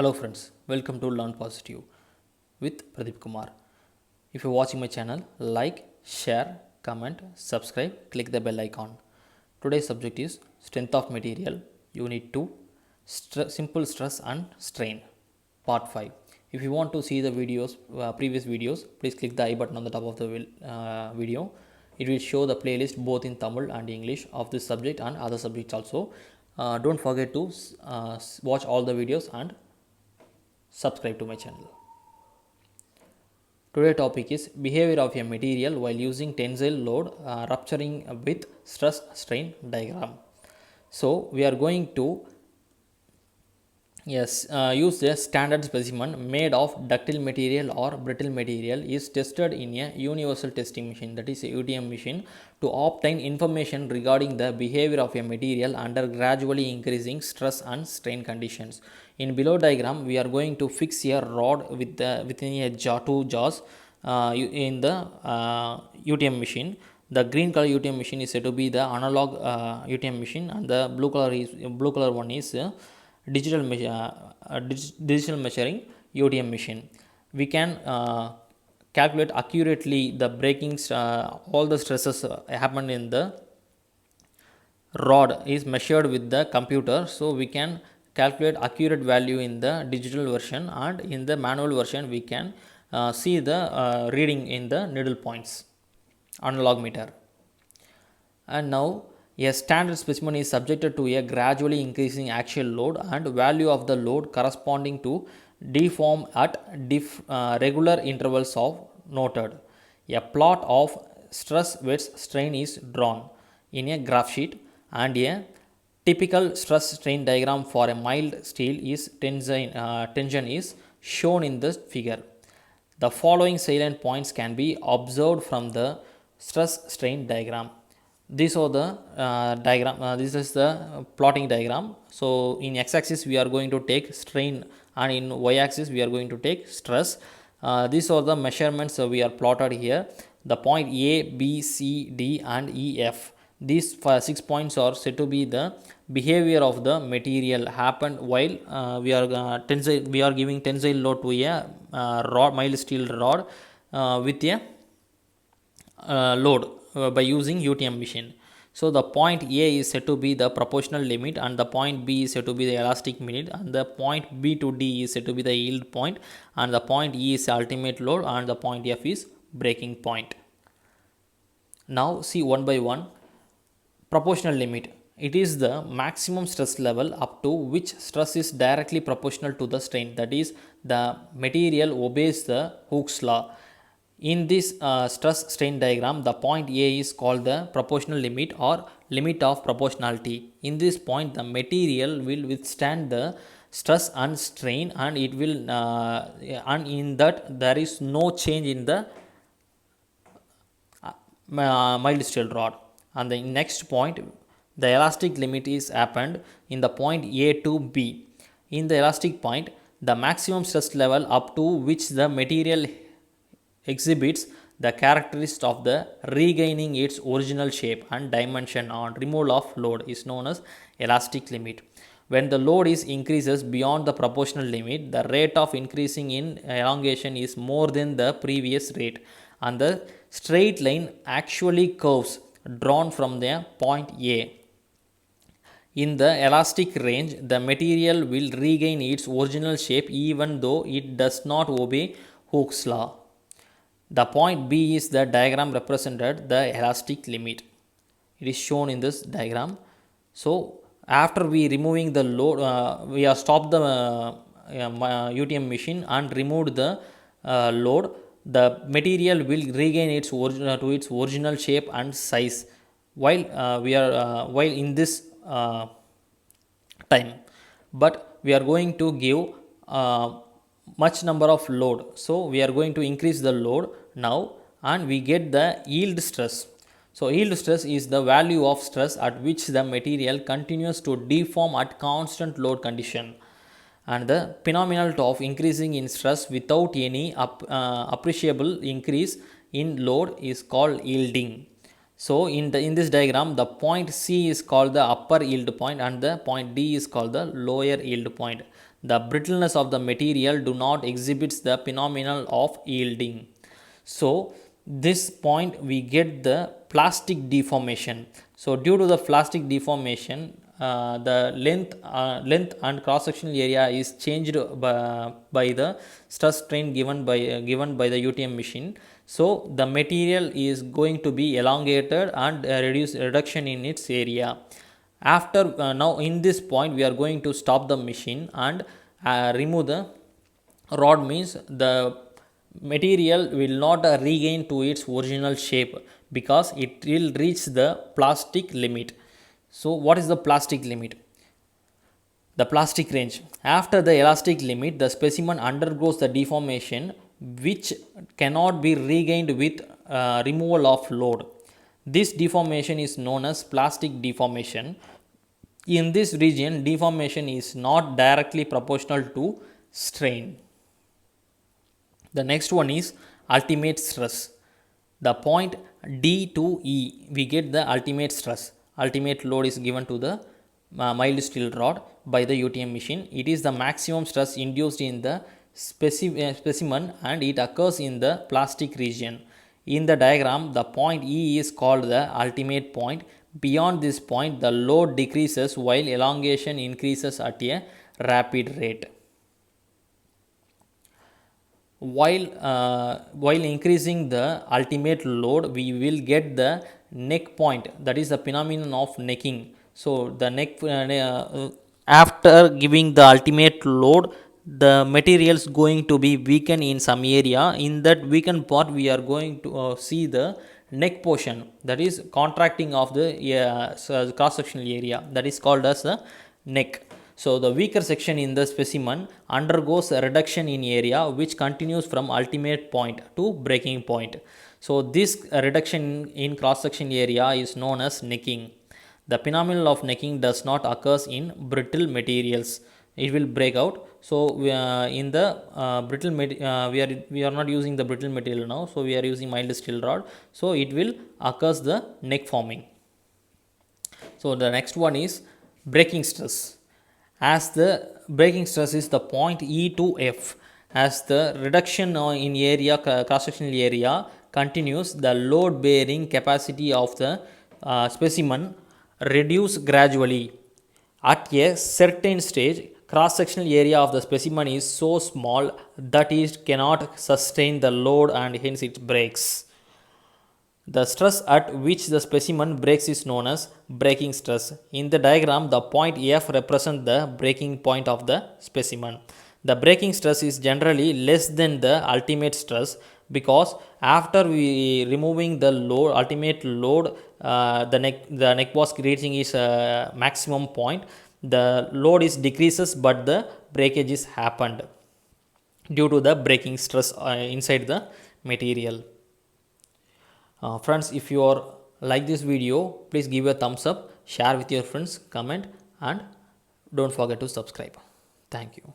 Hello friends, welcome to Learn Positive with Pradeep Kumar. If you're watching my channel, like, share, comment, subscribe, click the bell icon. Today's subject is Strength of Material, Unit 2, Simple Stress and Strain, Part 5. If you want to see the videos, previous videos, please click the I button on the top of the video. It will show the playlist both in Tamil and English of this subject and other subjects also. Don't forget to watch all the videos and subscribe to my channel. Today's topic is behavior of a material while using tensile load rupturing with stress strain diagram. So we are going to use the standard specimen made of ductile material or brittle material is tested in a universal testing machine, that is a UTM machine, to obtain information regarding the behavior of a material under gradually increasing stress and strain conditions. In below diagram, we are going to fix a rod within a two jaws in the UTM machine. The green color UTM machine is said to be the analog UTM machine, and the blue color one is digital measuring UTM machine. We can calculate accurately the breaking all the stresses happen in the rod is measured with the computer, so we can calculate accurate value in the digital version, and in the manual version we can see the reading in the needle points analog meter. And now a standard specimen is subjected to a gradually increasing axial load and value of the load corresponding to deform at regular intervals of noted. A plot of stress with strain is drawn in a graph sheet, and a typical stress strain diagram for a mild steel is tension is shown in this figure. The following salient points can be observed from the stress strain diagram. These are the diagram. This is the plotting diagram. So in x-axis we are going to take strain, and in y-axis we are going to take stress. These are the measurements we are plotted here. The point A, B, C, D and E, F. These 6 points are said to be the behavior of the material happened while we are giving tensile load to a mild steel rod with a load by using UTM machine. So the point A is said to be the proportional limit, and the point B is said to be the elastic limit, and the point B to D is said to be the yield point, and the point E is ultimate load, and the point F is breaking point. Now see one by one. Proportional limit. It is the maximum stress level up to which stress is directly proportional to the strain, that is the material obeys the Hooke's law. In this stress strain diagram, the point A is called the proportional limit or limit of proportionality. In this point, the material will withstand the stress and strain, and it will and in that there is no change in the mild steel rod. And the next point, the elastic limit is happened in the point A to B. In the elastic point, the maximum stress level up to which the material exhibits the characteristic of the regaining its original shape and dimension on removal of load is known as elastic limit. When the load is increases beyond the proportional limit, the rate of increasing in elongation is more than the previous rate, and the straight line actually curves drawn from the point A. In the elastic range, the material will regain its original shape even though it does not obey Hooke's law. The point B is the diagram represented the elastic limit. It is shown in this diagram. So after we removing the load, we have stopped the UTM machine and removed the load. The material will regain its original shape and size while while in this time, but we are going to give much number of load. So we are going to increase the load now, and we get the yield stress. So yield stress is the value of stress at which the material continues to deform at constant load condition, and the phenomenon of increasing in stress without any appreciable increase in load is called yielding. So in this diagram, the point C is called the upper yield point and the point D is called the lower yield point. The brittleness of the material do not exhibits the phenomenon of yielding. So this point we get the plastic deformation. So due to the plastic deformation, the length and cross sectional area is changed by the stress strain given by the UTM machine. So the material is going to be elongated and reduction in its area. After now in this point we are going to stop the machine and remove the rod, means the material will not regain to its original shape because it will reach the plastic limit. So what is the plastic limit? The plastic range. After the elastic limit, the specimen undergoes the deformation which cannot be regained with removal of load. This deformation is known as plastic deformation. In this region, deformation is not directly proportional to strain. The next one is ultimate stress. The point D to E, we get the ultimate stress. Ultimate load is given to the mild steel rod by the UTM machine. It is the maximum stress induced in the specimen and it occurs in the plastic region. In the diagram, the point E is called the ultimate point. Beyond this point, the load decreases while elongation increases at a rapid rate. While increasing the ultimate load, we will get the neck point, that is the phenomenon of necking. So the neck after giving the ultimate load, the material is going to be weakened in some area. In that weakened part, we are going to see the neck portion, that is contracting of the cross sectional area, that is called as the neck. So the weaker section in the specimen undergoes a reduction in area which continues from ultimate point to breaking point. So this reduction in cross section area is known as necking. The phenomenon of necking does not occur in brittle materials. It will break out. So in the brittle we are not using the brittle material now. So we are using mild steel rod. So it will occurs the neck forming. So the next one is breaking stress. As the breaking stress is the point E to F, as the reduction in area, cross sectional area continues, the load bearing capacity of the specimen reduce gradually. At a certain stage, cross sectional area of the specimen is so small that it cannot sustain the load and hence it breaks. The stress at which the specimen breaks is known as breaking stress. In the diagram, the point F represents the breaking point of the specimen. The breaking stress is generally less than the ultimate stress because after we removing the load, ultimate load, the neck was reaching its maximum point. The load is decreases, but the breakage is happened due to the breaking stress inside the material. Friends, if you are like this video, please give a thumbs up, share with your friends, comment and don't forget to subscribe. Thank you.